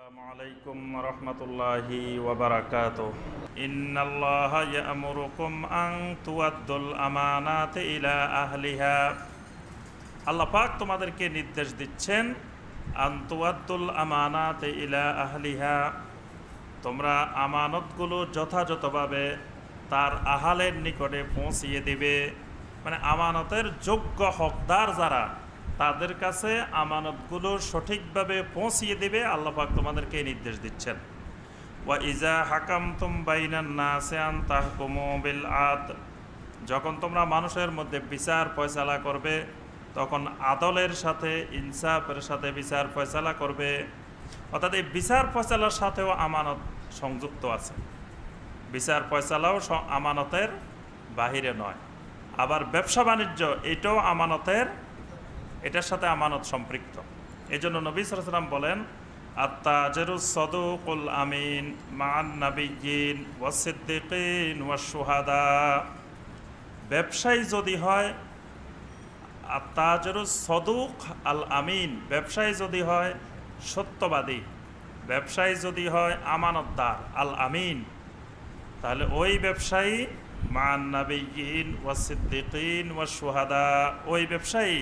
আসসালামু আলাইকুম ওয়া রাহমাতুল্লাহি ওয়া বারাকাতুহু। ইন্নাল্লাহা ইয়া'মুরুকুম আন তুআদ্দুল আমানাতি ইলা আহলিহা। আল্লাহ পাক তোমাদেরকে নির্দেশ দিচ্ছেন আন তুআদ্দুল আমানাতি ইলা আহলিহা, তোমরা আমানতগুলো যথাযথভাবে তার আহালের নিকটে পৌঁছিয়ে দিবে। মানে আমানতের যোগ্য হকদার যারা, তাদের কাছে আমানতগুলো সঠিকভাবে পৌঁছিয়ে দেবে। আল্লাহ পাক তোমাদেরকে নির্দেশ দিচ্ছেন। ওয়া ইজা হাকামতুম বাইনান নাসি আন তাহকুমু বিল আদল, যখন তোমরা মানুষের মধ্যে বিচার ফয়সালা করবে তখন আদলের সাথে, ইনসাফের সাথে বিচার ফয়সালা করবে। অর্থাৎ এই বিচার ফয়সালার সাথেও আমানত সংযুক্ত আছে। বিচার ফয়সালাও আমানতের বাহিরে নয়। আবার ব্যবসা বাণিজ্য এটাও আমানতের, এটার সাথে আমানত সম্পৃক্ত। এই জন্য নবী সাল্লাল্লাহু আলাইহি ওয়াসাল্লাম বলেন, আত-তাজিরুস সাদুকুল আমিন মা'আন নাবিয়্যিন ওয়াস সিদ্দিকিন ওয়াশ শুহাদা। ব্যবসায়ী যদি হয় আত-তাজিরুস সাদুক আল আমিন, ব্যবসায়ী যদি হয় সত্যবাদী, ব্যবসায়ী যদি হয় আমানতদার আল আমিন, তাহলে ওই ব্যবসায়ী মা'আন নাবিয়্যিন ওয়াস সিদ্দিকিন ওয়াশ শুহাদা, ওই ব্যবসায়ী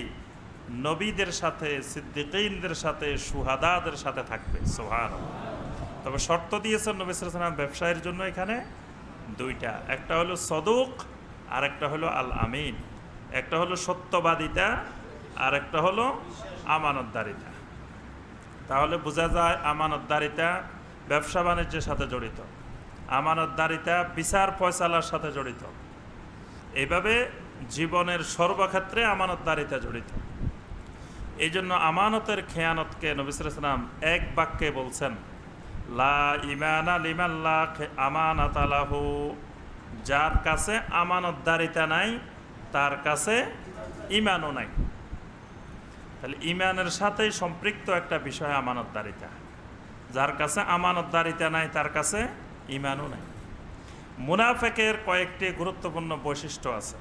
নবীদের সাথে, সিদ্দিকীনদের সাথে, শুহাদাদের সাথে থাকবে। সুবহানাল্লাহ। তবে শর্ত দিয়েছেন নবী সাল্লাল্লাহু আলাইহি ওয়াসাল্লাম ব্যবসায়ের জন্য এখানে দুইটা, একটা হলো সদুক আর একটা হলো আল আমিন। একটা হলো সত্যবাদিতা আর একটা হলো আমানতদারিতা। তাহলে বোঝা যায় আমানতদারিতা ব্যবসা বাণিজ্যের সাথে জড়িত, আমানতদারিতা বিচার ফয়সালার সাথে জড়িত। এইভাবে জীবনের সর্বক্ষেত্রে আমানতদারিতা জড়িত। এই জন্য আমানতের খেয়ানতকে নবী সাল্লাল্লাহু আলাইহি ওয়াসাল্লাম এক বাক্যে বলছেন, লা ঈমানা লিমান লা আমানাতা লাহু, যার কাছে আমানতদারিতা নাই তার কাছে ঈমানও নাই। তাহলে ঈমানের সাথেই সম্পৃক্ত একটা বিষয় আমানতদারিতা। যার কাছে আমানতদারিতা নাই তার কাছে ঈমানও নাই। মুনাফিকের কয়েকটি গুরুত্বপূর্ণ বৈশিষ্ট্য আছে।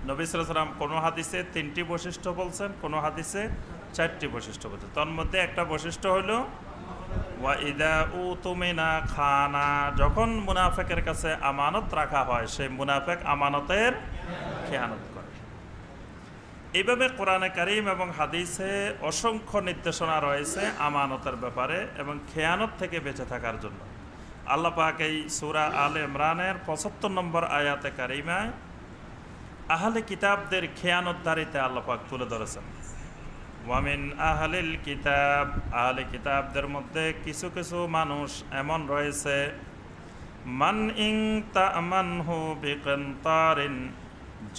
নবী সাল্লাল্লাহু আলাইহি ওয়াসাল্লাম কোনো হাদিসে 3টি বৈশিষ্ট্য বলছেন, কোনো হাদিসে 4টি বৈশিষ্ট্য বলছেন। তার মধ্যে একটা বৈশিষ্ট্য হলো ওয়া ইদা উতুমিনা খানা, যখন মুনাফিকের কাছে আমানত রাখা হয় সেই মুনাফিক আমানতের খেয়ানত করে। এইভাবে কোরআনে কারীম এবং হাদিসে অসংখ্য নির্দেশনা রয়েছে আমানতের ব্যাপারে এবং খেয়ানত থেকে বেঁচে থাকার জন্য। আল্লাহ পাক এই সূরা আলে ইমরানের 75 নম্বর আয়াতে কারিমায় আহলে কিতাবদের খেয়ানতদারিতে আল্লাহ পাক তুলে ধরেছেন। ওয়ামিন আহলিল কিতাব, আহলে কিতাবদের মধ্যে কিছু কিছু মানুষ এমন রয়েছে, মান ইন তা'মানহু বিকিনতারিন,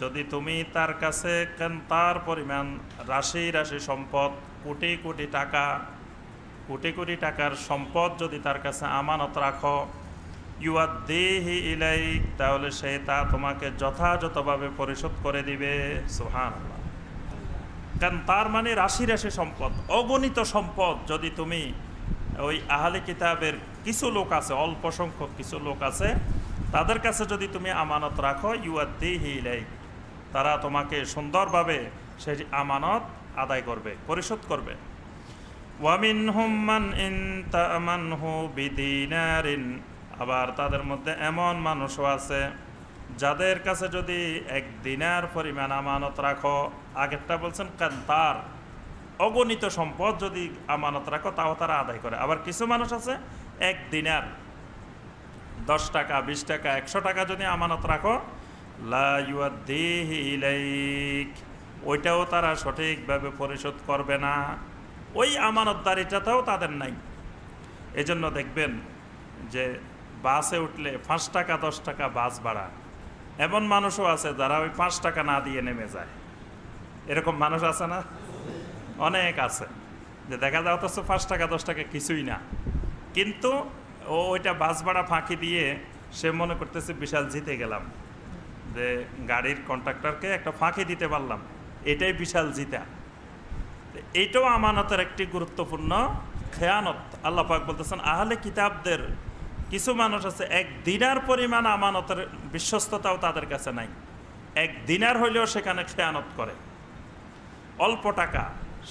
যদি তুমি তার কাছে কিনতার পরিমাণ রাশি রাশি সম্পদ, কোটি কোটি টাকা, কোটি কোটি টাকার সম্পদ যদি তার কাছে আমানত রাখো, ইউআদ্দিহি ইলাইক, তাহলে সে তা তোমাকে যথাযথভাবে পরিশোধ করে দিবে। সুবহানাল্লাহ। কারণ তার মানে রাশি রাশি সম্পদ, অগণিত সম্পদ যদি তুমি ওই আহলে কিতাবের কিছু লোক আছে, অল্প সংখ্যক কিছু লোক আছে, তাদের কাছে যদি তুমি আমানত রাখো, ইউআদ্দিহি ইলাইক, তারা তোমাকে সুন্দরভাবে সেই আমানত আদায় করবে, পরিশোধ করবে। ওয়ামিনহুম মান ইন তা'মানহু বিদিনারিন, আবার তাদের মধ্যে এমন মানুষও আছে যাদের কাছে যদি 1 দিনার পরিমাণ আমানত রাখো, আগেরটা বলছেন কান্তার, অগণিত সম্পদ যদি আমানত রাখো তাও তারা আদায় করে। আবার কিছু মানুষ আছে 1 দিনার, 10 টাকা, 20 টাকা, 100 টাকা যদি আমানত রাখো, লা ইউআদ্দিহি ইলাইক, ওইটাও তারা সঠিকভাবে পরিশোধ করবে না। ওই আমানতদারিটাও তাদের নাই। এজন্য দেখবেন যে বাসে উঠলে 5 টাকা 10 টাকা বাস ভাড়া, এমন মানুষও আছে যারা ওই 5 টাকা না দিয়ে নেমে যায়। এরকম মানুষ আছে না? অনেক আছে, যে দেখা যায় অথচ 5 টাকা 10 টাকা কিছুই না, কিন্তু ওইটা বাস ভাড়া ফাঁকি দিয়ে সে মনে করতেছে বিশাল জিতে গেলাম, যে গাড়ির কন্ট্রাক্টরকে একটা ফাঁকি দিতে পারলাম, এটাই বিশাল জিতা। এইটাও আমানতের একটি গুরুত্বপূর্ণ খেয়ানত। আল্লাহ পাক বলতেছেন আহলে কিতাবদের কিছু মানুষ আছে 1 দিনার পরিমাণ আমানতের বিশ্বস্ততাও তাদের কাছে নাই। 1 দিনার হইলেও সেখানে খেয়ানত করে। অল্প টাকা,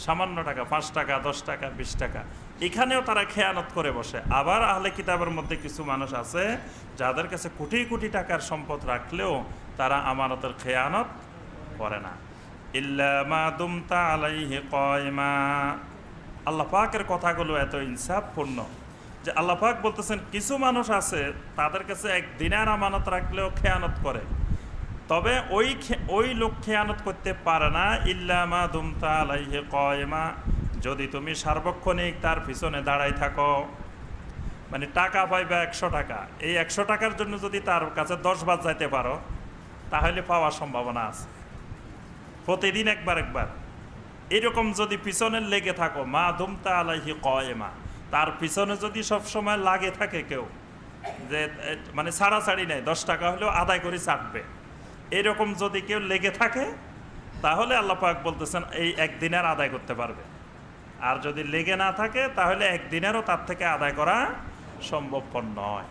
সামান্য টাকা, 5 টাকা 10 টাকা 20 টাকা, এখানেও তারা খেয়ানত করে বসে। আবার আহলে কিতাবের মধ্যে কিছু মানুষ আছে যাদের কাছে কোটি কোটি টাকার সম্পদ রাখলেও তারা আমানতের খেয়ানত করে না। ইল্লা মা দুমতা আলাইহি কায়মা। আল্লাহ পাকের কথাগুলো এত ইনসাফপূর্ণ যে আল্লাহ পাক বলতেছেন কিছু মানুষ আছে তাদের কাছে এক দিনার আমানত রাখলেও খেয়ানত করে, তবে ওই লোক খেয়ানত করতে পারে না ইল্লা মা দুমতা আলাইহি কায়মা, যদি তুমি সার্বক্ষণিক তার পিছনে দাঁড়াই থাকো। মানে টাকা পাইবা 100 টাকা, এই 100 টাকার জন্য যদি তার কাছে 10 বার যাইতে পারো তাহলে পাওয়ার সম্ভাবনা আছে, প্রতিদিন একবার এরকম যদি পিছনে লেগে থাকো, মা দুমতা আলাইহি কায়মা, তার পিছনে যদি সব সময় লাগে থাকে কেউ, যে মানে ছাড়াছাড়ি নেই, 10 টাকা হলেও আদায় করে ছাড়বে, এরকম যদি কেউ লেগে থাকে তাহলে আল্লাহ পাক বলতেছেন এই একদিনের আদায় করতে পারবে। আর যদি লেগে না থাকে তাহলে একদিনেরও তার থেকে আদায় করা সম্ভবপর নয়।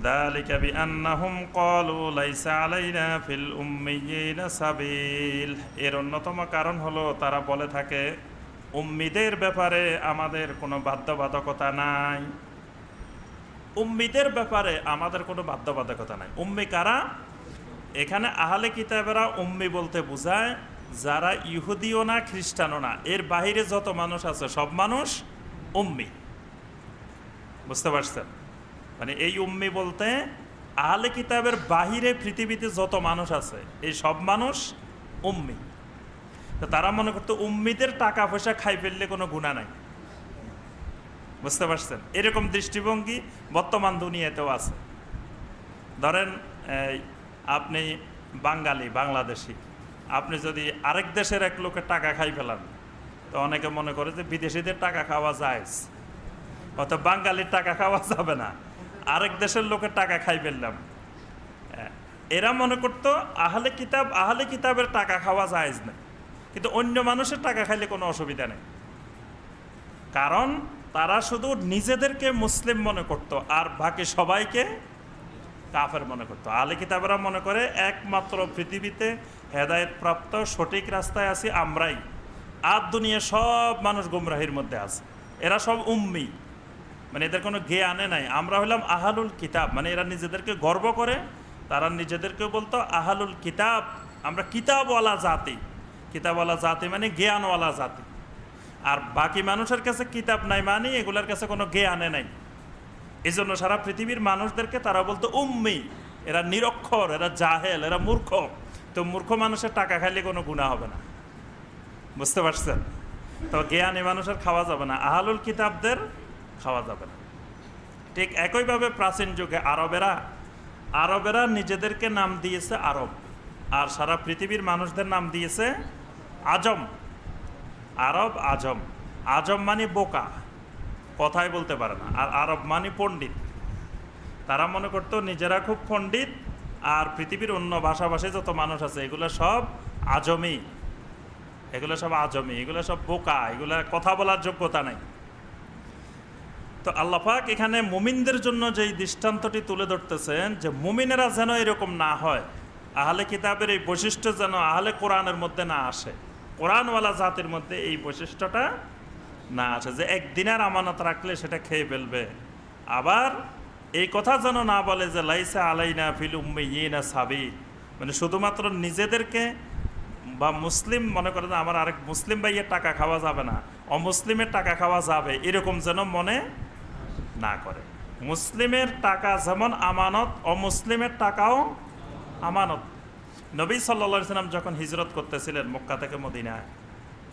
যালিকা বিআন্নাহুম ক্বালু লাইসা আলাইনা ফিল উম্মিয়িনা সাবিল। এর অন্যতম কারণ হলো তারা বলে থাকে উম্মিদের ব্যাপারে আমাদের কোনো বাধ্যবাধকতা নাই। উম্মিদের ব্যাপারে আমাদের কোনো বাধ্যবাধকতা নাই। উম্মি কারা? এখানে আহলে কিতাবেরা উম্মি বলতে বোঝায় যারা ইহুদিও না খ্রিস্টানও না, এর বাহিরে যত মানুষ আছে সব মানুষ উম্মি। বুঝতে পারছেন? মানে এই উম্মি বলতে আহলে কিতাবের বাহিরে পৃথিবীতে যত মানুষ আছে এই সব মানুষ উম্মি। তো তারা মনে করতো উম্মিদের টাকা পয়সা খাই ফেললে কোনো গুনাহ নাই। বুঝতে পারছেন? এরকম দৃষ্টিভঙ্গি বর্তমান দুনিয়াতেও আছে। ধরেন আপনি বাঙালি, বাংলাদেশি, আপনি যদি আরেক দেশের এক লোকের টাকা খাই ফেলান তো অনেকে মনে করে যে বিদেশিদের টাকা খাওয়া যায়, অর্থাৎ বাঙালির টাকা খাওয়া যাবে না, আরেক দেশের লোকের টাকা খাই ফেললাম। এরা মনে করতো আহলে কিতাবের টাকা খাওয়া জায়েজ না, কিন্তু অন্য মানুষের টাকা খাইলে কোনো অসুবিধা নেই, কারণ তারা শুধু নিজেদেরকে মুসলিম মনে করত আর বাকি সবাইকে কাফের মনে করতো। আহলে কিতাবেরা মনে করে একমাত্র পৃথিবীতে হেদায়েত প্রাপ্ত সঠিক রাস্তায় আছি আমরাই, আর দুনিয়া সব মানুষ গুমরাহির মধ্যে আছে। এরা সব উম্মি, মানে এদের কোনো জ্ঞানে নাই। আমরা হলাম আহলুল কিতাব, মানে এরা নিজেদেরকে গর্ব করে, তারা নিজেদেরকে বলতো আহলুল কিতাব, আমরা কিতাবওয়ালা জাতি। কিতাবওয়ালা জাতি মানে জ্ঞানওয়ালা জাতি। আর বাকি মানুষের কাছে কিতাব নাই মানে এগুলার কাছে কোনো জ্ঞানে নাই। এই জন্য সারা পৃথিবীর মানুষদেরকে তারা বলতো উম্মি, এরা নিরক্ষর, এরা জাহেল, এরা মূর্খ। তো মূর্খ মানুষের টাকা খাইলে কোনো গুনাহ হবে না। বুঝতে পারছেন? তো জ্ঞানী মানুষের খাওয়া যাবে না, আহলুল কিতাবদের খাওয়া যাবে না। ঠিক একইভাবে প্রাচীন যুগে আরবেরা নিজেদেরকে নাম দিয়েছে আরব, আর সারা পৃথিবীর মানুষদের নাম দিয়েছে আজম। আরব আজম, আজম মানে বোকা, কথাই বলতে পারে না, আর আরব মানে পণ্ডিত। তারা মনে করতো নিজেরা খুব পণ্ডিত, আর পৃথিবীর অন্য ভাষাভাষী যত মানুষ আছে এগুলো সব আজমি, এগুলো সব আজমি, এগুলো সব বোকা, এগুলো কথা বলার যোগ্যতা নাই। তো আল্লাহ পাক এখানে মুমিনদের জন্য যেই দৃষ্টান্তটি তুলে ধরতেছেন যে মুমিনেরা যেন এরকম না হয়, আহলে কিতাবের এই বৈশিষ্ট্য যেন আহলে কোরআনের মধ্যে না আসে, কোরআনওয়ালা জাতির মধ্যে এই বৈশিষ্ট্যটা না আসে যে একদিনের আমানত রাখলে সেটা খেয়ে ফেলবে। আবার এই কথা যেন না বলে যে লাইসা আলাইনা ফিল উম্মিয়িনা সাবিল, মানে শুধুমাত্র নিজেদেরকে বা মুসলিম মনে করে যে আমার আরেক মুসলিম ভাইয়ের টাকা খাওয়া যাবে না, অমুসলিমের টাকা খাওয়া যাবে, এরকম যেন মনে না করে। মুসলিমের টাকা যেমন আমানত, অমুসলিমের টাকাও আমানত। নবী সাল্লাল্লাহু আলাইহি সাল্লাম যখন হিজরত করতেছিলেন মক্কা থেকে মদিনায়,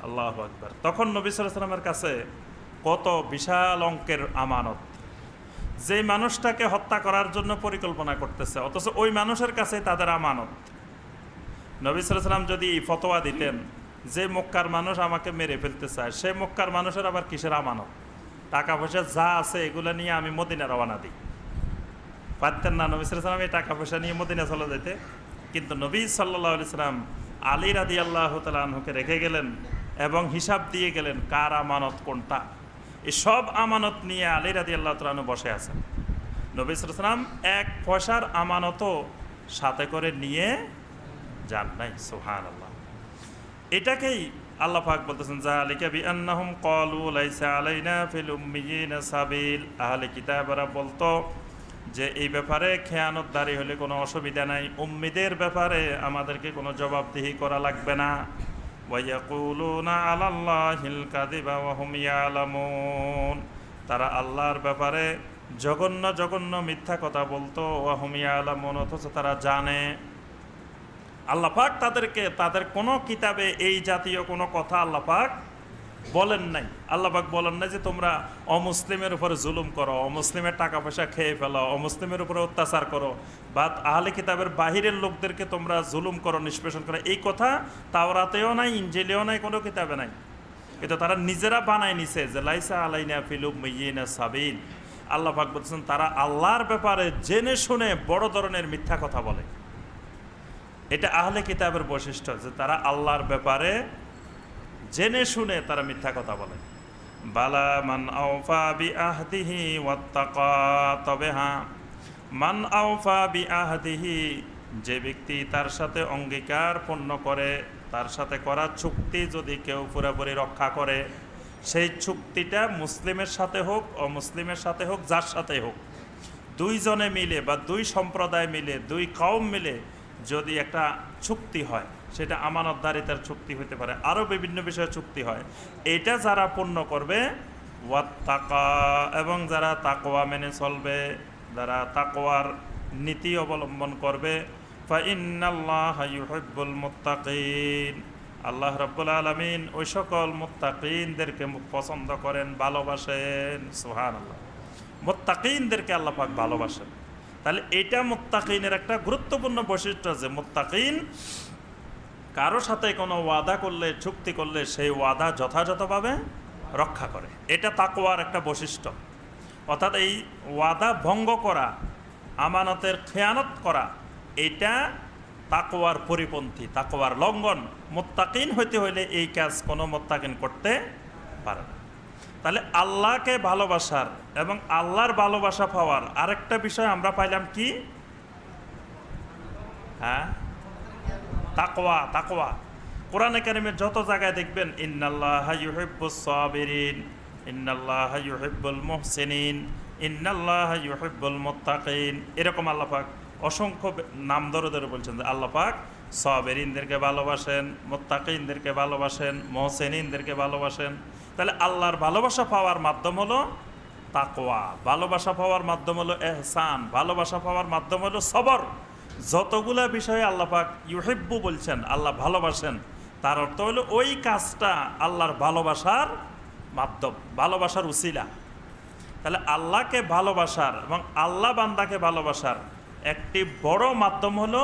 আল্লাহু আকবার, তখন নবী সাল্লাল্লাহু আলাইহি সাল্লামের কাছে কত বিশাল অঙ্কের আমানত, যে মানুষটাকে হত্যা করার জন্য পরিকল্পনা করতেছে, অথচ ওই মানুষের কাছে তাদের আমানত। নবী সাল্লাল্লাহু আলাইহি সাল্লাম যদি ফতোয়া দিতেন যে মক্কার মানুষ আমাকে মেরে ফেলতে চায়, সেই মক্কার মানুষের আবার কিসের আমানত? টাকা পয়সা যা আছে এগুলো নিয়ে আমি মদিনা রওনা দিই, পারতেন না নবী সাল্লাল্লাহু আলাইহি সাল্লাম এই টাকা পয়সা নিয়ে মদিনা চলে যেতে? কিন্তু নবী সাল্লাল্লাহু আলাইহি সাল্লাম আলী রাদিয়াল্লাহু তাআলা আনহুকে রেখে গেলেন এবং হিসাব দিয়ে গেলেন কার আমানত কোনটা। এই সব আমানত নিয়ে আলী রাদিয়াল্লাহু তাআলা আনহু বসে আছেন। নবী সাল্লাল্লাহু আলাইহি সাল্লাম এক পয়সার আমানতও সাথে করে নিয়ে যান নাই। সুবহানাল্লাহ। এটাকেই আল্লাহ পাক বলতেছেন যালিকা বিআন্নাহুম ক্বালু লাইসা আলাইনা ফিল উম্মিয়িনা সাবিল। আহলে কিতাবরা বলতো যে এই ব্যাপারে খেয়ানতদারি হলে কোনো অসুবিধা নাই, উম্মিদের ব্যাপারে আমাদেরকে কোনো জবাবদিহি করা লাগবে না। ওয়া ইয়াকুলুনা আলাল্লাহিল কাযিবা ওয়া হুম ইয়ালামুন, তারা আল্লাহর ব্যাপারে জঘন্য জঘন্য মিথ্যা কথা বলতো, ওয়া হুম ইয়ালামুন, অথচ তারা জানে। আল্লাহ পাক তাদেরকে তাদের কোনো কিতাবে এই জাতীয় কোনো কথা আল্লাহ পাক বলেন নাই। আল্লাহ পাক বলেন নাই যে তোমরা অমুসলিমের উপরে জুলুম করো, অমুসলিমের টাকা পয়সা খেয়ে ফেলো, অমুসলিমের উপরে অত্যাচার করো, বা আহলে কিতাবের বাহিরের লোকদেরকে তোমরা জুলুম করো, নিষ্পেষণ করো। এই কথা তাওরাতেও নাই, ইনজিলেও নাই, কোনো কিতাবে নাই। কিন্তু তারা নিজেরা বানায় নিছে যে লাইসা আলাইনা ফিল উম্মিয়িনা সাবিল। আল্লাহ পাক বলছেন তারা আল্লাহর ব্যাপারে জেনে শুনে বড় ধরনের মিথ্যা কথা বলে। এটা আহলে কিতাবের বৈশিষ্ট্য যে তারা আল্লাহর ব্যাপারে জেনে শুনে তারা মিথ্যা কথা বলে। বালা মান আওফা বিআহদিহি ওয়াত্তাকা, তবে হ্যাঁ, মান আওফা বিআহদিহি, যে ব্যক্তি তার সাথে অঙ্গীকার পূর্ণ করে, তার সাথে করা চুক্তি যদি কেউ পুরোপুরি রক্ষা করে, সেই চুক্তিটা মুসলিমের সাথে হোক অমুসলিমের সাথে হোক, যার সাথে হোক, দুইজনে মিলে বা দুই সম্প্রদায় মিলে, দুই কওম মিলে যদি একটা চুক্তি হয়, সেটা আমানতদারিতার চুক্তি হতে পারে, আরও বিভিন্ন বিষয়ে চুক্তি হয়, এটা যারা পূর্ণ করবে, ওয়াত্তাকা, এবং যারা তাকওয়া মেনে চলবে, যারা তাকওয়ার নীতি অবলম্বন করবে, ফাইন্নাল্লাহা ইউহিব্বুল মুত্তাকিন, আল্লাহ রাব্বুল আলামিন ওই সকল মুত্তাকিনদেরকে পছন্দ করেন, ভালোবাসেন। সুবহানাল্লাহ, মুত্তাকিনদেরকে আল্লাহ পাক ভালোবাসেন। তাহলে এটা মুত্তাকিনের একটা গুরুত্বপূর্ণ বৈশিষ্ট্য যে মুত্তাকিন কারো সাথে কোনো ওয়াদা করলে, চুক্তি করলে সেই ওয়াদা যথাযথভাবে রক্ষা করে। এটা তাকওয়ার একটা বৈশিষ্ট্য। অর্থাৎ এই ওয়াদা ভঙ্গ করা, আমানতের খেয়ানত করা, এটা তাকওয়ার পরিপন্থী, তাকওয়ার লঙ্ঘন। মুত্তাকিন হইতে হইলে এই কাজ কোনো মুত্তাকিন করতে পারে না। তাহলে আল্লাহকে ভালোবাসার এবং আল্লাহর ভালোবাসা পাওয়ার আরেকটা বিষয় আমরা পাইলাম কি? হ্যাঁ, তাকওয়া। তাকওয়া কোরআনে কারিমের যত জায়গায় দেখবেন ইন্নাল্লাহা ইউহিব্বুস সাবিরিন, ইন্নাল্লাহা ইউহিব্বুল মুহসিনিন, ইন্নাল্লাহা ইউহিব্বুল মুত্তাকিন, এরকম আল্লাহ পাক অসংখ্য নাম ধরে ধরে বলছেন যে আল্লাহ পাক সাবিরিনদেরকে ভালোবাসেন, মুত্তাকিনদেরকে ভালোবাসেন, মুহসিনিনদেরকে ভালোবাসেন। তাহলে আল্লাহর ভালোবাসা পাওয়ার মাধ্যম হলো তাকওয়া, ভালোবাসা পাওয়ার মাধ্যম হলো ইহসান, ভালোবাসা পাওয়ার মাধ্যম হলো সবর। যতগুলা বিষয়ে আল্লাহ পাক ইউহিব্বু বলছেন, আল্লাহ ভালোবাসেন, তার অর্থ হলো ওই কাজটা আল্লাহর ভালোবাসার মাধ্যম, ভালোবাসার উসিলা। তাহলে আল্লাহকে ভালোবাসার এবং আল্লাহ বান্দাকে ভালোবাসার একটি বড় মাধ্যম হলো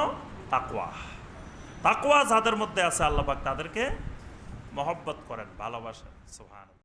তাকওয়া। তাকওয়া যাদের মধ্যে আছে আল্লাহ পাক তাদেরকে মহব্বত করেন, ভালোবাসেন। সুবহানাল্লাহ।